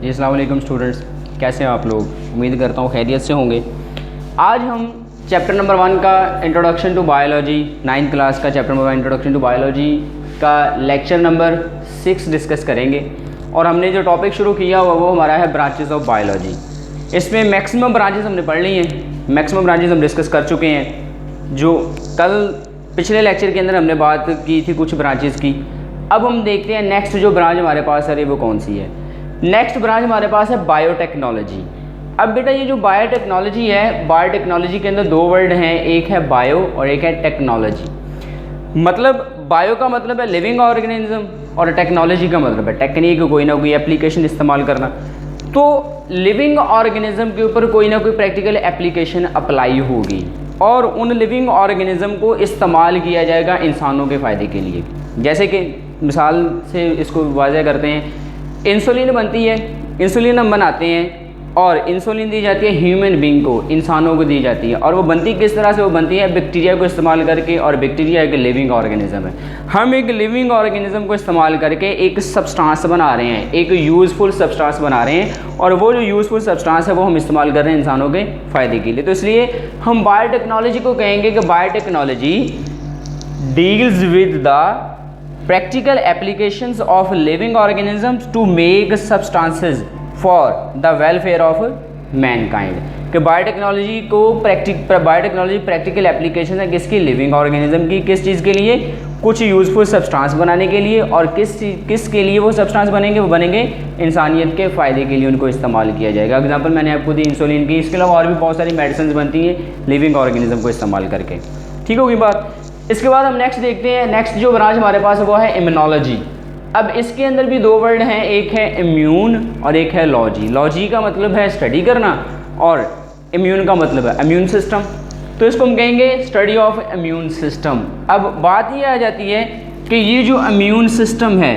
जी अस्सलाम वालेकुम स्टूडेंट्स, कैसे हैं आप लोग। उम्मीद करता हूँ खैरियत से होंगे। आज हम चैप्टर नंबर 1 का introduction to biology, 9th class का chapter number 1 introduction to biology का लेक्चर नंबर 6 डिस्कस करेंगे। और हमने जो टॉपिक शुरू किया हुआ वो हमारा है ब्रांचेस ऑफ बायोलॉजी। इसमें मैक्सिमम ब्रांचेस हमने पढ़ ली हैं, मैक्सिमम ब्रांचेस हम डिस्कस कर चुके हैं। जो कल पिछले लेक्चर के अंदर हमने बात की थी कुछ ब्रांचेस की। अब हम देखते हैं नेक्स्ट जो ब्रांच हमारे पास है वो कौन सी है। नेक्स्ट ब्रांच हमारे पास है बायोटेक्नोलॉजी। अब बेटा ये जो बायोटेक्नोलॉजी है, बायोटेक्नोलॉजी के अंदर दो वर्ड हैं, एक है बायो और एक है टेक्नोलॉजी। मतलब बायो का मतलब है लिविंग ऑर्गेनिज्म और टेक्नोलॉजी का मतलब है टेक्निक, कोई ना कोई एप्लीकेशन इस्तेमाल करना। तो लिविंग ऑर्गेनिज्म के ऊपर कोई ना कोई प्रैक्टिकल एप्लीकेशन अप्लाई होगी और उन लिविंग ऑर्गेनिज्म को इस्तेमाल किया जाएगा इंसानों के फ़ायदे के लिए। जैसे कि मिसाल से इसको वाज़ह करते हैं, इंसुलिन बनती है, इंसुलिन हम बनाते हैं और इंसुलिन दी जाती है ह्यूमन बीइंग को, इंसानों को दी जाती है। और वो बनती किस तरह से, वो बनती है बैक्टीरिया को इस्तेमाल करके। और बैक्टीरिया एक लिविंग ऑर्गेनिज्म है। हम एक लिविंग ऑर्गेनिज्म को इस्तेमाल करके एक सब्सटेंस बना रहे हैं, एक यूज़फुल सब्सटेंस बना रहे हैं। और वो जो यूज़फुल सब्सटेंस है वो हम इस्तेमाल कर रहे हैं इंसानों के फ़ायदे के लिए। तो इसलिए हम बायोटेक्नोलॉजी को कहेंगे कि biotechnology deals with the practical applications of living organisms to make substances for the welfare of mankind। कि बायोटेक्नोलॉजी को बायोटेक्नोलॉजी प्रैक्टिकल एप्लीकेशन है किसकी, लिविंग ऑर्गेनिज्म की। किस चीज़ के लिए, कुछ यूज़फुल सब्सटेंस बनाने के लिए। और किसके लिए वो सब्सटेंस बनेंगे, वो बनेंगे इंसानियत के फ़ायदे के लिए, उनको इस्तेमाल किया जाएगा। एग्जांपल मैंने आपको दी इंसुलिन की, इसके अलावा और भी बहुत सारी मेडिसिन बनती हैं लिविंग ऑर्गेनिज्म को इस्तेमाल करके। ठीक होगी बात। इसके बाद हम नेक्स्ट देखते हैं, नेक्स्ट जो ब्रांच हमारे पास है वो है इम्यूनोलॉजी। अब इसके अंदर भी दो वर्ड हैं, एक है इम्यून और एक है लॉजी। लॉजी का मतलब है स्टडी करना और इम्यून का मतलब है इम्यून सिस्टम। तो इसको हम कहेंगे स्टडी ऑफ इम्यून सिस्टम। अब बात ये आ जाती है कि ये जो इम्यून सिस्टम है,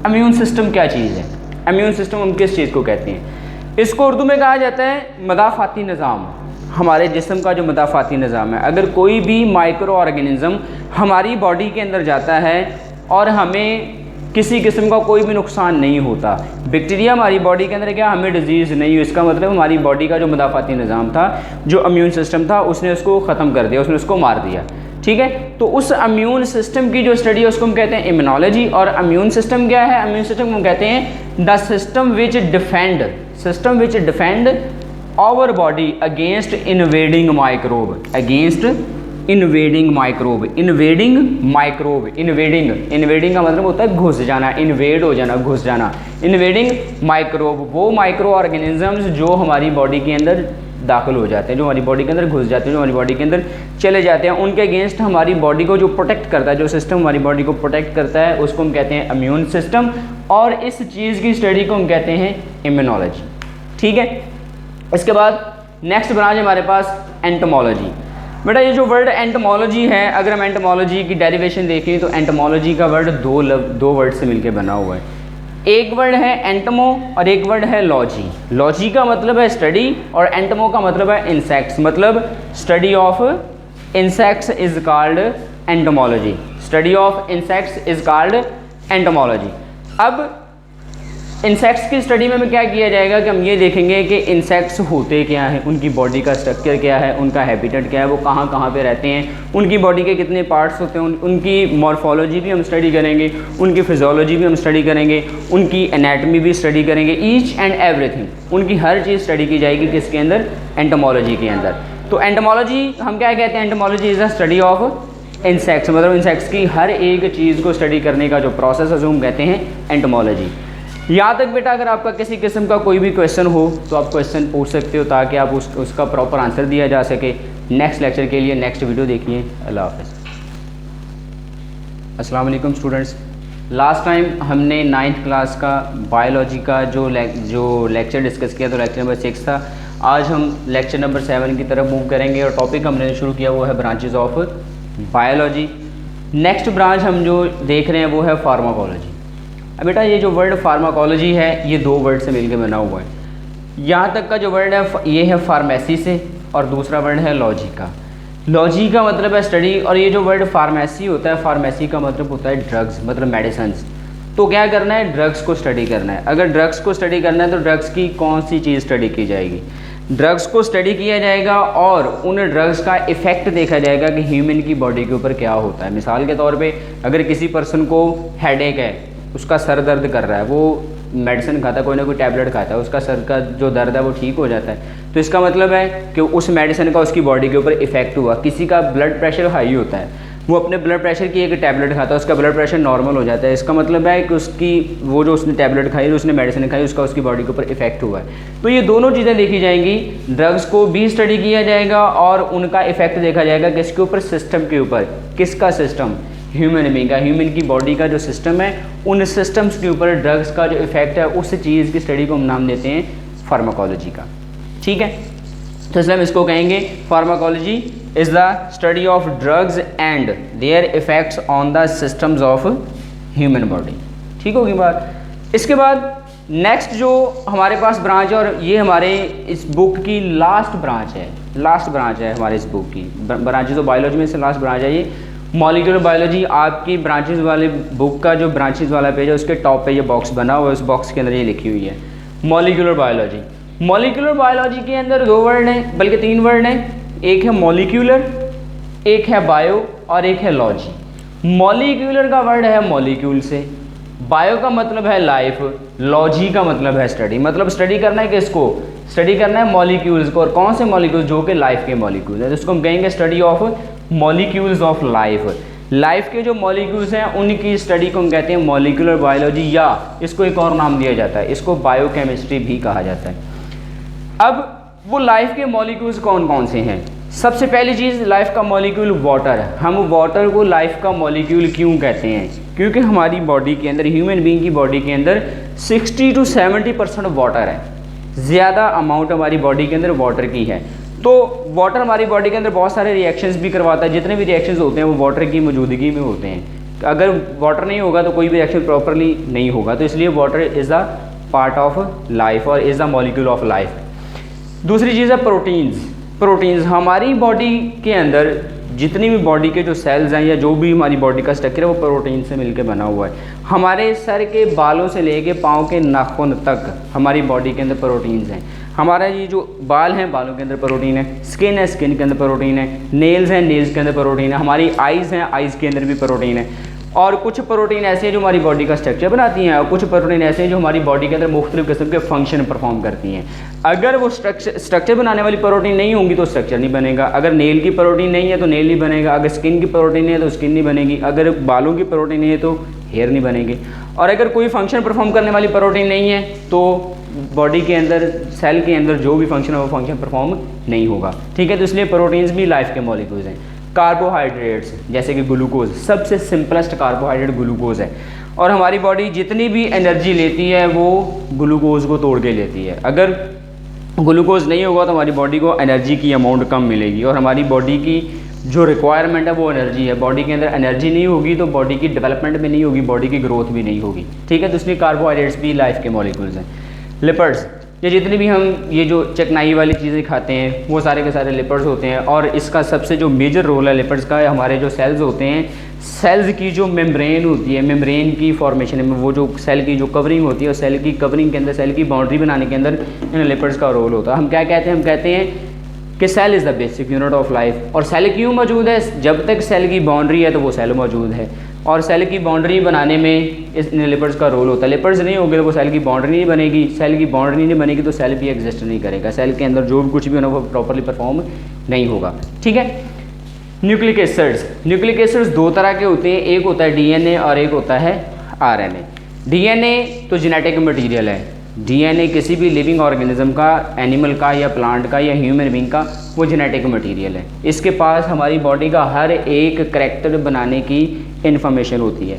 इम्यून सिस्टम क्या चीज़ है, इम्यून सिस्टम हम किस चीज़ को कहते हैं। इसको उर्दू में कहा जाता है मदाफ़ाती निज़ाम। हमारे जिस्म का जो मदाफ़ाती निज़ाम है, अगर कोई भी माइक्रो ऑर्गेनिज़म हमारी बॉडी के अंदर जाता है और हमें किसी किस्म का कोई भी नुकसान नहीं होता, बैक्टीरिया हमारी बॉडी के अंदर क्या, हमें डिजीज़ नहीं हुई, इसका मतलब हमारी बॉडी का जो मदाफ़ाती निज़ाम था, जो इम्यून सिस्टम था, उसने उसको ख़त्म कर दिया, उसने उसको मार दिया। ठीक है, तो उस इम्यून सिस्टम की जो स्टडी है उसको हम कहते हैं इम्यूनोलॉजी। और इम्यून सिस्टम क्या है, इम्यून सिस्टम को हम कहते हैं the system which defend our body against invading microbe, invading का मतलब होता है घुस जाना, इन्वेड हो जाना, घुस जाना। इन्वेडिंग माइक्रोब, वो माइक्रो ऑर्गेनिजम्स जो हमारी बॉडी के अंदर दाखिल हो जाते हैं, जो हमारी बॉडी के अंदर घुस जाते हैं, जो हमारी बॉडी के अंदर चले जाते हैं, उनके अगेंस्ट हमारी बॉडी को जो प्रोटेक्ट करता है, जो सिस्टम हमारी बॉडी को प्रोटेक्ट करता है, उसको हम कहते हैं इम्यून सिस्टम। और इस चीज़ की स्टडी को हम कहते हैं इम्यूनोलॉजी। ठीक है, इसके बाद नेक्स्ट ब्रांच हमारे पास एंटोमोलॉजी। बेटा ये जो वर्ड एंटोमोलॉजी है, अगर हम एंटोमोलॉजी की डेरिवेशन देखें तो एंटोमोलॉजी का वर्ड दो वर्ड से मिलकर बना हुआ है। एक वर्ड है एंटोमो और एक वर्ड है लॉजी। लॉजी का मतलब है स्टडी और एंटोमो का मतलब है इंसेक्ट्स। मतलब study of insects is called entomology, study of insects is called entomology. अब इंसेक्ट्स की स्टडी में क्या किया जाएगा कि हम ये देखेंगे कि इंसेक्ट्स होते क्या हैं, उनकी बॉडी का स्ट्रक्चर क्या है, उनका हैबिटेट क्या है, वो कहाँ कहाँ पे रहते हैं, उनकी बॉडी के कितने पार्ट्स होते हैं, उनकी मॉर्फोलॉजी भी हम स्टडी करेंगे, उनकी फिजियोलॉजी भी हम स्टडी करेंगे, उनकी एनाटमी भी स्टडी करेंगे, ईच एंड एवरीथिंग, उनकी हर चीज़ स्टडी की जाएगी किसके अंदर, एंटोमोलॉजी के अंदर। तो एंटोमोलॉजी हम क्या कहते हैं, entomology is the study of insects. मतलब इंसेक्ट्स की हर एक चीज़ को स्टडी करने का जो प्रोसेस है हम कहते हैं एंटोमोलॉजी। यहाँ तक बेटा अगर आपका किसी किस्म का कोई भी क्वेश्चन हो तो आप क्वेश्चन पूछ सकते हो ताकि आप उसका प्रॉपर आंसर दिया जा सके। नेक्स्ट लेक्चर के लिए नेक्स्ट वीडियो देखिए। अल्लाह हाफ़िज़। अस्सलाम वालेकुम स्टूडेंट्स, लास्ट टाइम हमने 9th क्लास का बायोलॉजी का जो लेक्चर डिस्कस किया तो लेक्चर नंबर 6 था। आज हम लेक्चर नंबर 7 की तरफ मूव करेंगे और टॉपिक हमने शुरू किया वो है branches of biology. Next branch हम जो देख रहे हैं वो है फार्माकोलॉजी। अब बेटा ये जो वर्ड फार्माकोलॉजी है ये दो वर्ड से मिलकर बना हुआ है। यहाँ तक का जो वर्ड है ये है फार्मेसी से और दूसरा वर्ड है लॉजी का। लॉजी का मतलब है स्टडी और ये जो वर्ड फार्मेसी होता है, फार्मेसी का मतलब होता है ड्रग्स, मतलब मेडिसिन्स। तो क्या करना है, ड्रग्स को स्टडी करना है। अगर ड्रग्स को स्टडी करना है तो ड्रग्स की कौन सी चीज़ स्टडी की जाएगी, ड्रग्स को स्टडी किया जाएगा और उन ड्रग्स का इफ़ेक्ट देखा जाएगा कि ह्यूमन की बॉडी के ऊपर क्या होता है। मिसाल के तौर पे अगर किसी पर्सन को हेडेक है, उसका सर दर्द कर रहा है, वो मेडिसिन खाता है, कोई ना कोई टैबलेट खाता है, उसका सर का जो दर्द है वो ठीक हो जाता है, तो इसका मतलब है कि उस मेडिसिन का उसकी बॉडी के ऊपर इफेक्ट हुआ। किसी का ब्लड प्रेशर हाई होता है, वो अपने ब्लड प्रेशर की एक टैबलेट खाता है, उसका ब्लड प्रेशर नॉर्मल हो जाता है, इसका मतलब है कि उसकी वो जो उसने टैबलेट खाई, जो उसने मेडिसिन खाई, उसका उसकी बॉडी के ऊपर इफेक्ट हुआ है। तो ये दोनों चीज़ें देखी जाएंगी, ड्रग्स को भी स्टडी किया जाएगा और उनका इफेक्ट देखा जाएगा किसके ऊपर, सिस्टम के ऊपर। किसका सिस्टम, ह्यूमन बीइंग का, ह्यूमन की बॉडी का जो सिस्टम है, उन सिस्टम्स के ऊपर ड्रग्स का जो इफेक्ट है, उस चीज़ की स्टडी को हम नाम देते हैं फार्माकोलॉजी का। ठीक है, तो इसलिए हम इसको कहेंगे pharmacology is the study of drugs and there effects on the systems of human body. ठीक होगी बात। इसके बाद नेक्स्ट जो हमारे पास ब्रांच है, और ये हमारे इस बुक की लास्ट ब्रांच है हमारे इस बुक की ब्रांचेज ऑफ बायोलॉजी में से लास्ट ब्रांच है ये मॉलिक्यूलर बायोलॉजी। आपकी ब्रांचेज वाले बुक का जो ब्रांचेज वाला पेज है, उसके टॉप पे ये बॉक्स बना हुआ है, उस बॉक्स के अंदर ये लिखी हुई है मॉलिक्यूलर बायोलॉजी। मॉलिक्यूलर बायोलॉजी के अंदर 2 वर्ड हैं, बल्कि 3 वर्ड हैं, एक है मॉलिक्यूलर, एक है बायो और एक है लॉजी। मॉलिक्यूलर का वर्ड है मॉलिक्यूल से, बायो का मतलब है लाइफ, लॉजी का मतलब है स्टडी। मतलब स्टडी करना है किसको, स्टडी करना है मॉलिक्यूल्स को। और कौन से मॉलिक्यूल्स, जो कि लाइफ के मॉलिक्यूल्स हैं, जिसको हम कहेंगे study of molecules of life. Life के जो मॉलिक्यूल्स हैं उनकी स्टडी को हम कहते हैं मॉलिक्यूलर बायोलॉजी, या इसको एक और नाम दिया जाता है, इसको बायोकेमिस्ट्री भी कहा जाता है। अब वो लाइफ के मॉलिक्यूल्स कौन कौन से हैं। सबसे पहली चीज़, लाइफ का मॉलिक्यूल वाटर। हम वाटर को लाइफ का मॉलिक्यूल क्यों कहते हैं, क्योंकि हमारी बॉडी के अंदर, ह्यूमन बीइंग की बॉडी के अंदर 60 to 70% वाटर है। ज़्यादा अमाउंट हमारी बॉडी के अंदर वाटर की है। तो वाटर हमारी बॉडी के अंदर बहुत सारे रिएक्शंस भी करवाता है। जितने भी रिएक्शंस होते हैं वो वाटर की मौजूदगी में होते हैं। अगर वाटर नहीं होगा तो कोई भी रिएक्शन प्रॉपरली नहीं होगा। तो इसलिए water is a part of life और is a molecule of life. दूसरी चीज़ है प्रोटीन्स। हमारी बॉडी के अंदर जितनी भी बॉडी के जो सेल्स हैं या जो भी हमारी बॉडी का स्ट्रक्चर है वो प्रोटीन से मिलकर बना हुआ है। हमारे सर के बालों से लेके पाँव के नाखून तक हमारी बॉडी के अंदर प्रोटीन्स हैं। हमारा ये जो बाल हैं, बालों के अंदर प्रोटीन है, स्किन है, स्किन के अंदर प्रोटीन है, नेल्स हैं, नेल्स के अंदर प्रोटीन है, हमारी आइज़ हैं, आइज़ के अंदर भी प्रोटीन है। और कुछ प्रोटीन ऐसे हैं जो हमारी बॉडी का स्ट्रक्चर बनाती हैं और कुछ प्रोटीन ऐसे हैं जो हमारी बॉडी के अंदर मुख्तलिफ किस्म के फंक्शन परफॉर्म करती हैं। अगर वो स्ट्रक्चर बनाने वाली प्रोटीन नहीं होंगी तो स्ट्रक्चर नहीं बनेगा। अगर नेल की प्रोटीन नहीं है तो नेल नहीं बनेगा। अगर स्किन की प्रोटीन नहीं है तो स्किन नहीं बनेगी। अगर बालों की प्रोटीन नहीं है तो हेयर नहीं बनेगी। और अगर कोई फंक्शन परफॉर्म करने वाली प्रोटीन नहीं है तो बॉडी के अंदर, सेल के अंदर जो भी फंक्शन है वो फंक्शन परफॉर्म नहीं होगा। ठीक है, तो इसलिए प्रोटीन्स भी लाइफ के मॉलिक्यूल्स हैं। कार्बोहाइड्रेट्स जैसे कि ग्लूकोज, सबसे सिंपलेस्ट कार्बोहाइड्रेट ग्लूकोज है और हमारी बॉडी जितनी भी एनर्जी लेती है वो ग्लूकोज को तोड़ के लेती है। अगर ग्लूकोज नहीं होगा तो हमारी बॉडी को एनर्जी की अमाउंट कम मिलेगी और हमारी बॉडी की जो रिक्वायरमेंट है वो एनर्जी है। बॉडी के अंदर एनर्जी नहीं होगी तो बॉडी की डेवलपमेंट भी नहीं होगी, बॉडी की ग्रोथ भी नहीं होगी। ठीक है, तो इसलिए कार्बोहाइड्रेट्स भी लाइफ के मॉलिक्यूल्स हैं। लिपिड्स, ये जितनी भी हम ये जो चिकनाई वाली चीज़ें खाते हैं वो सारे के सारे लिपिड्स होते हैं और इसका सबसे जो मेजर रोल है लिपिड्स का, हमारे जो सेल्स होते हैं, सेल्स की जो मेम्ब्रेन होती है, मेम्ब्रेन की फॉर्मेशन में वो जो सेल की जो कवरिंग होती है और सेल की कवरिंग के अंदर, सेल की बाउंड्री बनाने के अंदर इन लिपिड्स का रोल होता है। हम क्या कहते हैं, हम कहते हैं कि cell is the basic unit of life. और सेल क्यों मौजूद है, जब तक सेल की बाउंड्री है तो वो सेल मौजूद है और सेल की बाउंड्री बनाने में इस लिपिड्स का रोल होता है। लिपिड्स नहीं होंगे तो वो सेल की बाउंड्री नहीं बनेगी, सेल की बाउंड्री नहीं बनेगी तो सेल भी एग्जिस्ट नहीं करेगा। सेल के अंदर जो भी कुछ भी होना वो प्रॉपरली परफॉर्म नहीं होगा। ठीक है, न्यूक्लिक एसिड्स। न्यूक्लिक एसिड्स 2 तरह के होते हैं, एक होता है डीएनए और एक होता है आरएनए। डीएनए तो जेनेटिक मटीरियल है। डीएनए किसी भी लिविंग ऑर्गेनिज्म का, एनिमल का या प्लांट का या ह्यूमन बीइंग का, वो जेनेटिक मटीरियल है। इसके पास हमारी बॉडी का हर एक करैक्टर बनाने की इन्फॉर्मेशन होती है।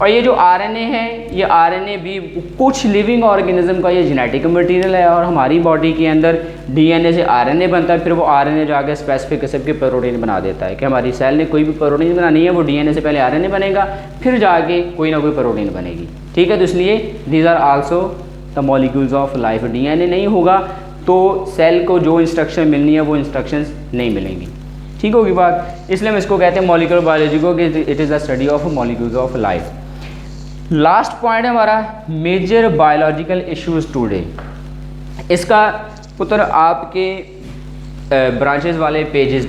और ये जो आरएनए है, ये आरएनए भी कुछ लिविंग ऑर्गेनिज्म का ये जेनेटिक मटीरियल है और हमारी बॉडी के अंदर डीएनए से आरएनए बनता है, फिर वो आरएनए जाके स्पेसिफिक किस्म के प्रोटीन बना देता है। कि हमारी सेल ने कोई भी प्रोटीन बनानी है वो डीएनए से पहले आरएनए बनेगा, फिर जाके कोई ना कोई प्रोटीन बनेगी। ठीक है, तो इसलिए these are also the molecules of life. DNA नहीं होगा तो सेल को जो इंस्ट्रक्शन मिलनी है वो इंस्ट्रक्शंस नहीं मिलेंगी। ठीक होगी बात। इसलिए हम इसको कहते हैं मॉलिक्यूलर बायोलॉजी को कि it is the study of molecules of life. Last point है हमारा मेजर बायोलॉजिकल इश्यूज टुडे। इसका पुत्र आपके ब्रांचेस वाले पेजेस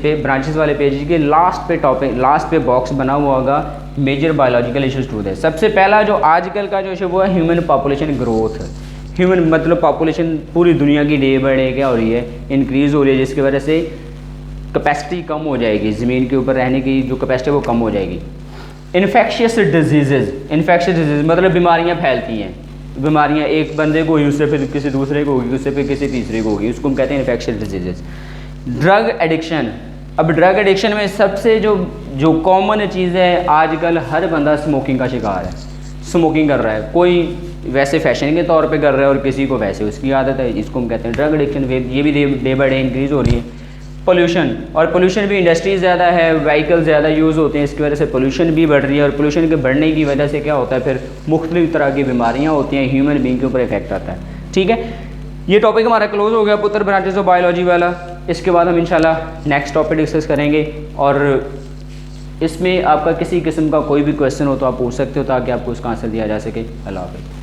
के लास्ट पे टॉपिक, लास्ट पे बॉक्स बना हुआ होगा मेजर बायोलॉजिकल इश्यूज टुडे। सबसे पहला जो आजकल का जो इशू वो है ह्यूमन पॉपुलेशन ग्रोथ। ह्यूमन मतलब पॉपुलेशन पूरी दुनिया की डे बाय डे क्या हो रही है, इंक्रीज़ हो रही है, जिसकी वजह से कैपेसिटी कम हो जाएगी, ज़मीन के ऊपर रहने की जो कैपेसिटी वो कम हो जाएगी। इन्फेक्शियस डिजीज़ मतलब बीमारियाँ फैलती हैं, बीमारियाँ एक बंदे को हुई उससे फिर किसी दूसरे को होगी, उससे फिर किसी तीसरे को होगी, उसको हम कहते हैं इन्फेक्शियस डिजीज़। ड्रग एडिक्शन, अब ड्रग एडिक्शन में सबसे जो कॉमन चीज़ है आजकल हर बंदा स्मोकिंग का शिकार है, स्मोकिंग कर रहा है, कोई वैसे फैशन के तौर पे कर रहा है और किसी को वैसे उसकी आदत है, इसको हम कहते हैं ड्रग एडिक्शन। ये भी डे बाय डे इंक्रीज़ हो रही है। पोल्यूशन, और पोल्यूशन भी इंडस्ट्रीज ज़्यादा है, व्हीकल ज़्यादा यूज़ होते हैं, इसकी वजह से पोल्यूशन भी बढ़ रही है, और पोल्यूशन के बढ़ने की वजह से क्या होता है फिर मुख्तलिफ तरह की बीमारियाँ होती हैं, ह्यूमन बींग के ऊपर इफेक्ट आता है। ठीक है, ये टॉपिक हमारा क्लोज हो गया पुत्र ब्रांचेस ऑफ बायोलॉजी वाला। इसके बाद हम इंशाल्लाह नेक्स्ट टॉपिक डिस्कस करेंगे, और इसमें आपका किसी किस्म का कोई भी क्वेश्चन हो तो आप पूछ सकते हो ताकि आपको उसका आंसर दिया जा सके। अल्लाह हाफ़िज़।